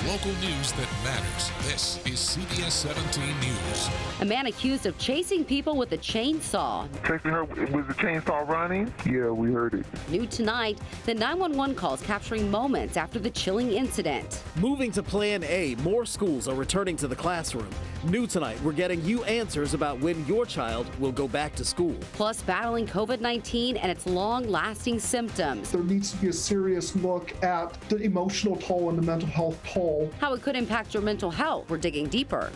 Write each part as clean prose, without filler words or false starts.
Local news that matters. This is CBS 17 News. A man accused of chasing people with a chainsaw. Chasing her with the chainsaw running? Yeah, we heard it. New tonight, the 911 calls capturing moments after the chilling incident. Moving to Plan A, more schools are returning to the classroom. New tonight, we're getting you answers about when your child will go back to school. Plus, battling COVID-19 and its long-lasting symptoms. There needs to be a serious look at the emotional toll and the mental health toll. How it could impact your mental health. We're digging deeper.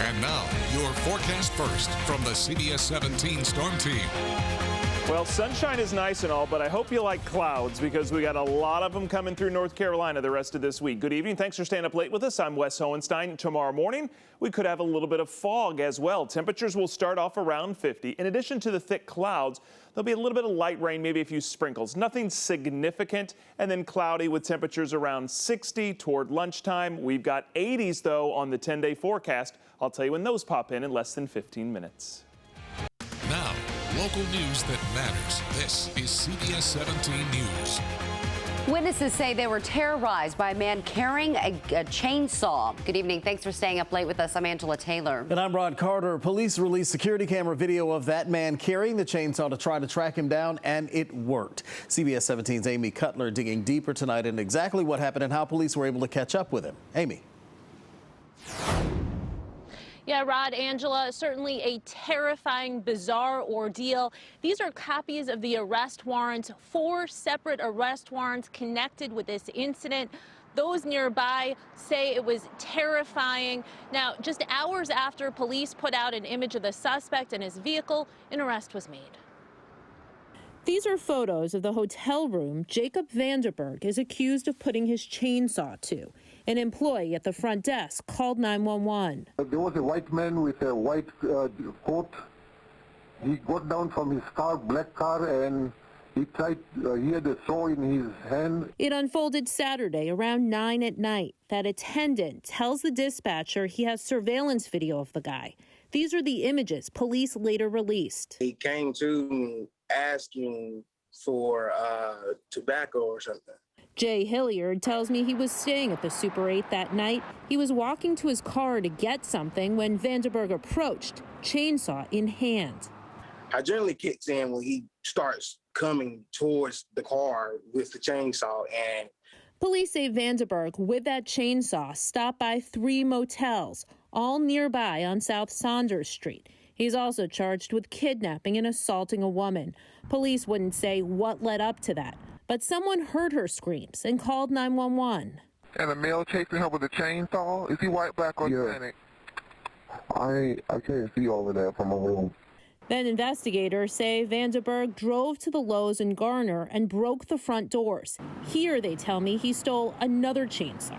And now, your forecast first from the CBS 17 Storm Team. Well, sunshine is nice and all, but I hope you like clouds because we got a lot of them coming through North Carolina the rest of this week. Good evening. Thanks for staying up late with us. I'm Wes Hohenstein. Tomorrow morning, we could have a little bit of fog as well. Temperatures will start off around 50. In addition to the thick clouds, there'll be a little bit of light rain, maybe a few sprinkles. Nothing significant, and then cloudy with temperatures around 60 toward lunchtime. We've got 80s, though, on the 10-day forecast. I'll tell you when those pop in less than 15 minutes. Now, local news that matters. This is CBS 17 News. Witnesses say they were terrorized by a man carrying a chainsaw. Good evening. Thanks for staying up late with us. I'm Angela Taylor. And I'm Rod Carter. Police released security camera video of that man carrying the chainsaw to try to track him down, and it worked. CBS 17's Amy Cutler digging deeper tonight into exactly what happened and how police were able to catch up with him. Amy. Yeah, Rod, Angela, certainly a terrifying, bizarre ordeal. These are copies of the arrest warrants, 4 separate arrest warrants connected with this incident. Those nearby say it was terrifying. Now, just hours after police put out an image of the suspect and his vehicle, an arrest was made. These are photos of the hotel room Jacob Vanderberg is accused of putting his chainsaw to. An employee at the front desk called 911. There was a white man with a white coat. He got down from his car, black car, and he had a saw in his hand. It unfolded Saturday around 9 at night. That attendant tells the dispatcher he has surveillance video of the guy. These are the images police later released. He came to me asking for tobacco or something. Jay Hilliard tells me he was staying at the Super 8 that night. He was walking to his car to get something when Vanderberg approached, chainsaw in hand. Adrenaline kicks in when he starts coming towards the car with the chainsaw. And police say Vanderberg, with that chainsaw, stopped by 3 motels, all nearby on South Saunders Street. He's also charged with kidnapping and assaulting a woman. Police wouldn't say what led up to that, but someone heard her screams and called 911. And a male chasing her with a chainsaw? Is he white, black, or Hispanic? I can't see all of that from my room. Then investigators say Vanderberg drove to the Lowe's in Garner and broke the front doors. Here, they tell me, he stole another chainsaw.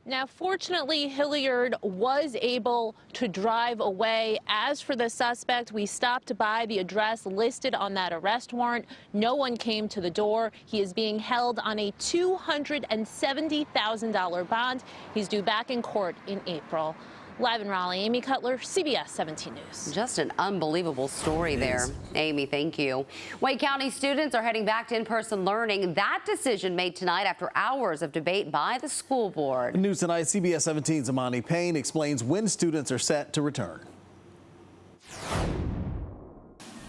Now, fortunately, Hilliard was able to drive away. As for the suspect, we stopped by the address listed on that arrest warrant. No one came to the door. He is being held on a $270,000 bond. He's due back in court in April. Live in Raleigh, Amy Cutler, CBS 17 News. Just an unbelievable story there. Amy, thank you. Wake County students are heading back to in-person learning. That decision made tonight after hours of debate by the school board. News tonight, CBS 17's Amani Payne explains when students are set to return.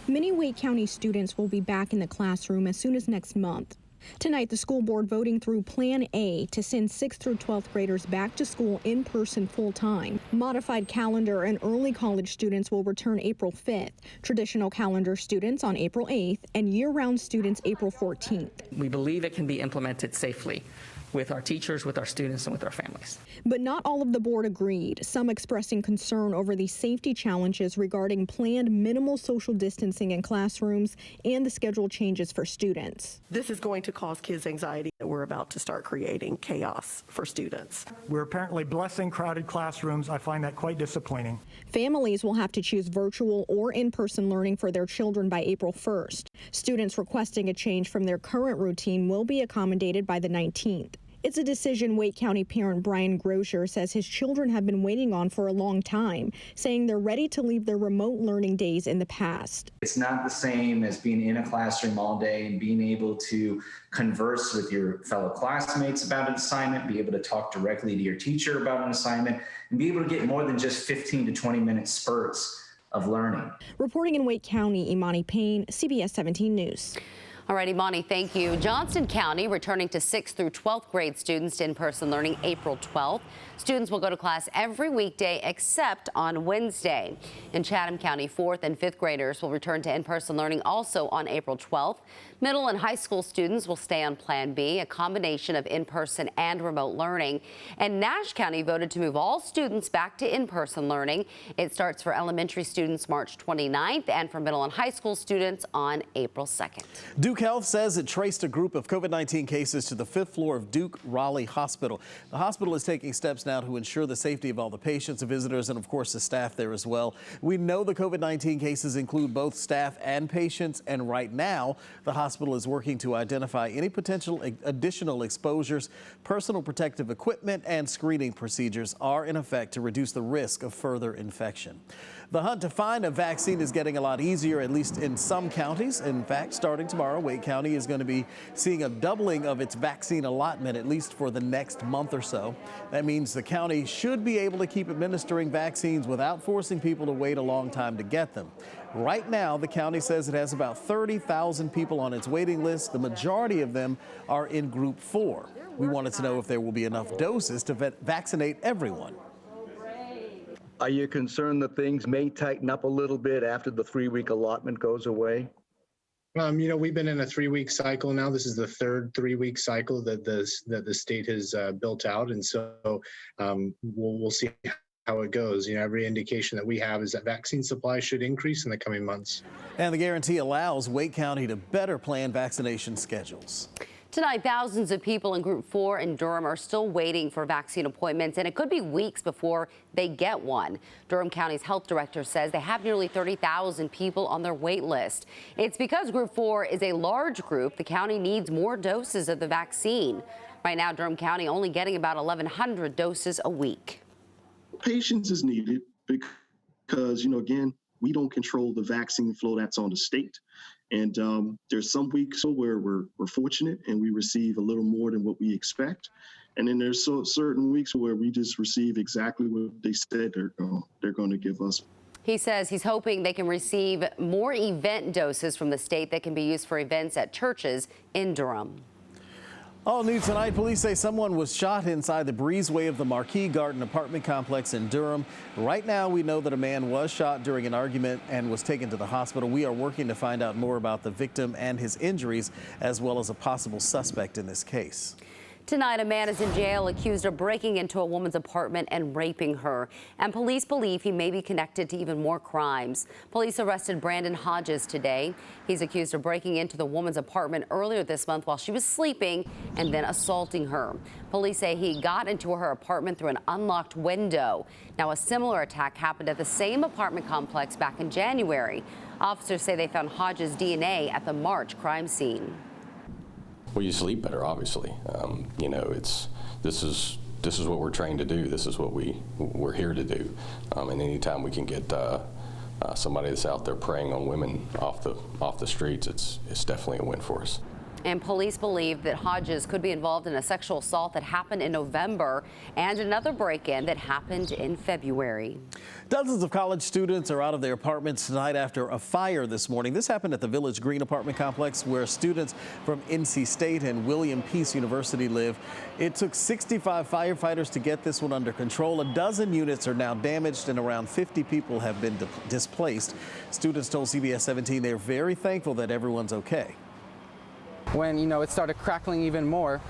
Many Wake County students will be back in the classroom as soon as next month. Tonight, the school board voting through Plan A to send 6th through 12th graders back to school in person full-time. Modified calendar and early college students will return April 5th, traditional calendar students on April 8th, and year-round students April 14th. We believe it can be implemented safely with our teachers, with our students, and with our families. But not all of the board agreed, some expressing concern over the safety challenges regarding planned minimal social distancing in classrooms and the schedule changes for students. This is going to cause kids anxiety. We're about to start creating chaos for students. We're apparently blessing crowded classrooms. I find that quite disappointing. Families will have to choose virtual or in-person learning for their children by April 1st. Students requesting a change from their current routine will be accommodated by the 19th. It's a decision Wake County parent Brian Grosher says his children have been waiting on for a long time, saying they're ready to leave their remote learning days in the past. It's not the same as being in a classroom all day and being able to converse with your fellow classmates about an assignment, be able to talk directly to your teacher about an assignment, and be able to get more than just 15 to 20-minute spurts of learning. Reporting in Wake County, Imani Payne, CBS 17 News. All right, Imani, thank you. Johnston County returning to 6th through 12th grade students to in-person learning April 12th. Students will go to class every weekday except on Wednesday. In Chatham County, 4th and 5th graders will return to in-person learning also on April 12th. Middle and high school students will stay on Plan B, a combination of in-person and remote learning. And Nash County voted to move all students back to in-person learning. It starts for elementary students March 29th and for middle and high school students on April 2nd. Duke Health says it traced a group of COVID-19 cases to the 5th floor of Duke Raleigh Hospital. The hospital is taking steps now to ensure the safety of all the patients, the visitors, and of course the staff there as well. We know the COVID-19 cases include both staff and patients, and right now the hospital is working to identify any potential additional exposures. Personal protective equipment and screening procedures are in effect to reduce the risk of further infection. The hunt to find a vaccine is getting a lot easier, at least in some counties. In fact, starting tomorrow, Wake County is going to be seeing a doubling of its vaccine allotment, at least for the next month or so. That means the county should be able to keep administering vaccines without forcing people to wait a long time to get them. Right now, the county says it has about 30,000 people on its waiting list. The majority of them are in Group 4. We wanted to know if there will be enough doses to vaccinate everyone. Are you concerned that things may tighten up a little bit after the 3-week allotment goes away? We've been in a 3-week cycle now. This is the third 3-week cycle that the state has built out, and so we'll see how it goes. Every indication that we have is that vaccine supply should increase in the coming months. And the guarantee allows Wake County to better plan vaccination schedules. Tonight, thousands of people in Group 4 in Durham are still waiting for vaccine appointments, and it could be weeks before they get one. Durham County's health director says they have nearly 30,000 people on their wait list. It's because Group 4 is a large group. The county needs more doses of the vaccine. Right now, Durham County only getting about 1,100 doses a week. Patience is needed because, again, we don't control the vaccine flow. That's on the state. And there's some weeks where we're fortunate and we receive a little more than what we expect. And then there's certain weeks where we just receive exactly what they said they're going to give us. He says he's hoping they can receive more event doses from the state that can be used for events at churches in Durham. All new tonight, police say someone was shot inside the breezeway of the Marquis Garden apartment complex in Durham. Right now, we know that a man was shot during an argument and was taken to the hospital. We are working to find out more about the victim and his injuries, as well as a possible suspect in this case. Tonight, a man is in jail accused of breaking into a woman's apartment and raping her. And police believe he may be connected to even more crimes. Police arrested Brandon Hodges today. He's accused of breaking into the woman's apartment earlier this month while she was sleeping and then assaulting her. Police say he got into her apartment through an unlocked window. Now, a similar attack happened at the same apartment complex back in January. Officers say they found Hodges' DNA at the March crime scene. Well, you sleep better, obviously. This is what we're trained to do. This is what we're here to do. And anytime we can get somebody that's out there preying on women off the streets, it's definitely a win for us. And police believe that Hodges could be involved in a sexual assault that happened in November and another break-in that happened in February. Dozens of college students are out of their apartments tonight after a fire this morning. This happened at the Village Green apartment complex where students from NC State and William Peace University live. It took 65 firefighters to get this one under control. A dozen units are now damaged and around 50 people have been displaced. Students told CBS 17 they're very thankful that everyone's okay. When it started crackling even more,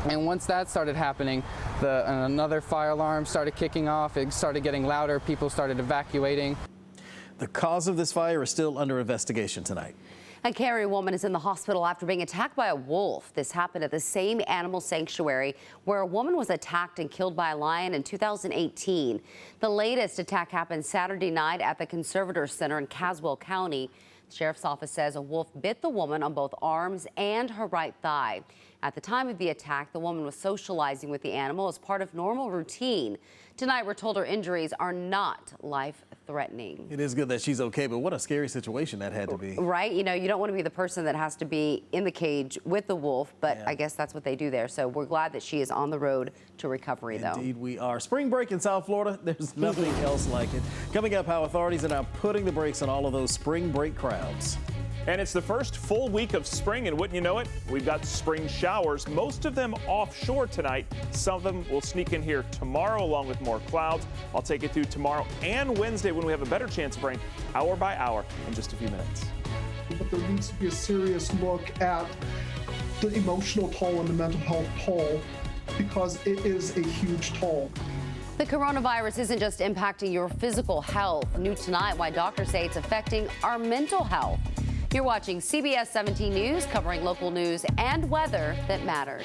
and once that started happening, another fire alarm started kicking off. It started getting louder. People started evacuating. The cause of this fire is still under investigation tonight. A Cary Woman is in the hospital after being attacked by a wolf. This happened at the same animal sanctuary where a woman was attacked and killed by a lion in 2018. The latest attack happened Saturday night at the Conservator Center in Caswell County. Sheriff's office says a wolf bit the woman on both arms and her right thigh. At the time of the attack, the woman was socializing with the animal as part of normal routine. Tonight, we're told her injuries are not life-threatening. It is good that she's okay, but what a scary situation that had to be. Right? You know, you don't want to be the person that has to be in the cage with the wolf, but I guess that's what they do there. So we're glad that she is on the road to recovery, though. Indeed we are. Spring break in South Florida, there's nothing else like it. Coming up, how authorities are now putting the brakes on all of those spring break crowds. And it's the first full week of spring, and wouldn't you know it, we've got spring showers, most of them offshore tonight. Some of them will sneak in here tomorrow along with more clouds. I'll take you through tomorrow and Wednesday when we have a better chance of rain, hour by hour, in just a few minutes. But there needs to be a serious look at the emotional toll and the mental health toll, because it is a huge toll. The coronavirus isn't just impacting your physical health. New tonight, why doctors say it's affecting our mental health. You're watching CBS 17 News, covering local news and weather that matters.